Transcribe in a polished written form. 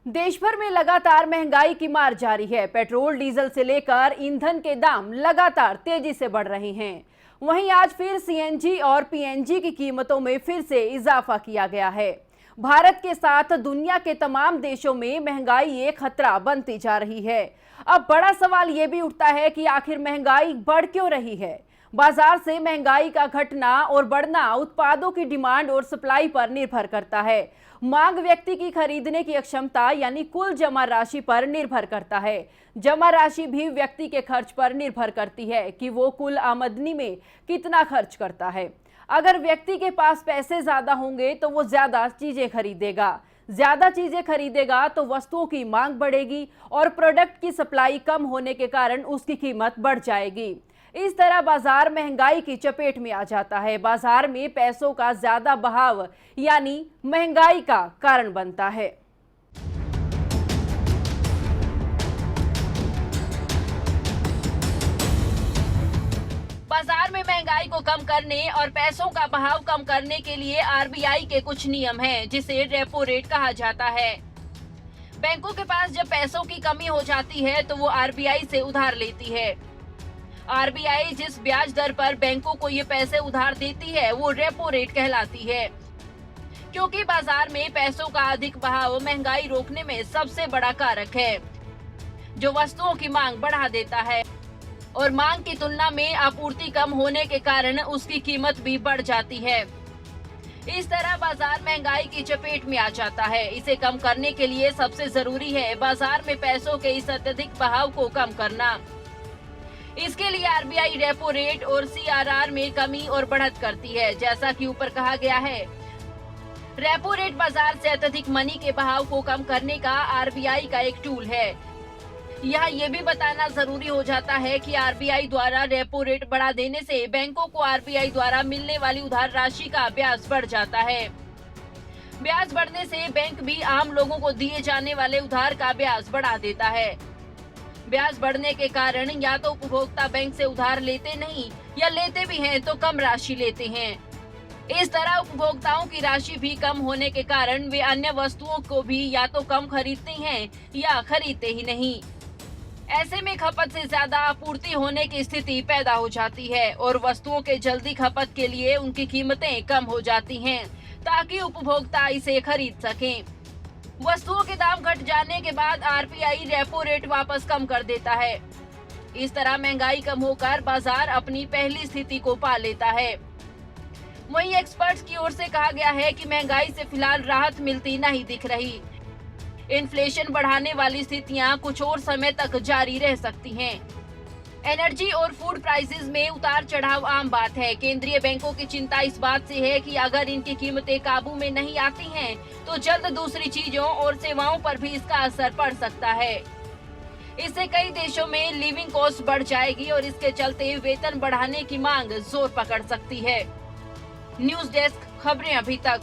देश भर में लगातार महंगाई की मार जारी है। पेट्रोल डीजल से लेकर ईंधन के दाम लगातार तेजी से बढ़ रहे हैं। वहीं आज फिर सीएनजी और पीएनजी की कीमतों में फिर से इजाफा किया गया है। भारत के साथ दुनिया के तमाम देशों में महंगाई एक खतरा बनती जा रही है। अब बड़ा सवाल ये भी उठता है कि आखिर महंगाई बढ़ क्यों रही है। बाजार से महंगाई का घटना और बढ़ना उत्पादों की डिमांड और सप्लाई पर निर्भर करता है। मांग व्यक्ति की खरीदने की क्षमता यानी कुल जमा राशि पर निर्भर करता है। जमा राशि भी व्यक्ति के खर्च पर निर्भर करती है कि वो कुल आमदनी में कितना खर्च करता है। अगर व्यक्ति के पास पैसे ज्यादा होंगे तो वो ज्यादा चीजें खरीदेगा। ज्यादा चीजें खरीदेगा तो वस्तुओं की मांग बढ़ेगी और प्रोडक्ट की सप्लाई कम होने के कारण उसकी कीमत बढ़ जाएगी। इस तरह बाजार महंगाई की चपेट में आ जाता है। बाजार में पैसों का ज्यादा बहाव यानी महंगाई का कारण बनता है। बाजार में महंगाई को कम करने और पैसों का बहाव कम करने के लिए आरबीआई के कुछ नियम हैं, जिसे रेपो रेट कहा जाता है। बैंकों के पास जब पैसों की कमी हो जाती है तो वो आरबीआई से उधार लेती है। आरबीआई जिस ब्याज दर पर बैंकों को ये पैसे उधार देती है वो रेपो रेट कहलाती है। क्योंकि बाजार में पैसों का अधिक बहाव महंगाई रोकने में सबसे बड़ा कारक है, जो वस्तुओं की मांग बढ़ा देता है और मांग की तुलना में आपूर्ति कम होने के कारण उसकी कीमत भी बढ़ जाती है। इस तरह बाजार महंगाई की चपेट में आ जाता है। इसे कम करने के लिए सबसे जरूरी है बाजार में पैसों के इस अत्यधिक बहाव को कम करना। इसके लिए आरबीआई रेपो रेट और सीआरआर में कमी और बढ़त करती है। जैसा कि ऊपर कहा गया है, रेपो रेट बाजार से अत्यधिक मनी के बहाव को कम करने का आरबीआई का एक टूल है। यहाँ ये भी बताना जरूरी हो जाता है कि आरबीआई द्वारा रेपो रेट बढ़ा देने से बैंकों को आरबीआई द्वारा मिलने वाली उधार राशि का ब्याज बढ़ जाता है। ब्याज बढ़ने से बैंक भी आम लोगों को दिए जाने वाले उधार का ब्याज बढ़ा देता है। ब्याज बढ़ने के कारण या तो उपभोक्ता बैंक से उधार लेते नहीं या लेते भी हैं तो कम राशि लेते हैं। इस तरह उपभोक्ताओं की राशि भी कम होने के कारण वे अन्य वस्तुओं को भी या तो कम खरीदते हैं या खरीदते ही नहीं। ऐसे में खपत से ज्यादा आपूर्ति होने की स्थिति पैदा हो जाती है और वस्तुओं के जल्दी खपत के लिए उनकी कीमतें कम हो जाती हैं ताकि उपभोक्ता इसे खरीद सकें। वस्तुओं के दाम घट जाने के बाद आरबीआई रेपो रेट वापस कम कर देता है। इस तरह महंगाई कम होकर बाजार अपनी पहली स्थिति को पा लेता है। वहीं एक्सपर्ट्स की ओर से कहा गया है कि महंगाई से फिलहाल राहत मिलती नहीं दिख रही। इन्फ्लेशन बढ़ाने वाली स्थितियां कुछ और समय तक जारी रह सकती हैं। एनर्जी और फूड प्राइसेस में उतार चढ़ाव आम बात है। केंद्रीय बैंकों की चिंता इस बात से है कि अगर इनकी कीमतें काबू में नहीं आती हैं, तो जल्द दूसरी चीजों और सेवाओं पर भी इसका असर पड़ सकता है। इससे कई देशों में लिविंग कॉस्ट बढ़ जाएगी और इसके चलते वेतन बढ़ाने की मांग जोर पकड़ सकती है। न्यूज डेस्क, खबरें अभी तक।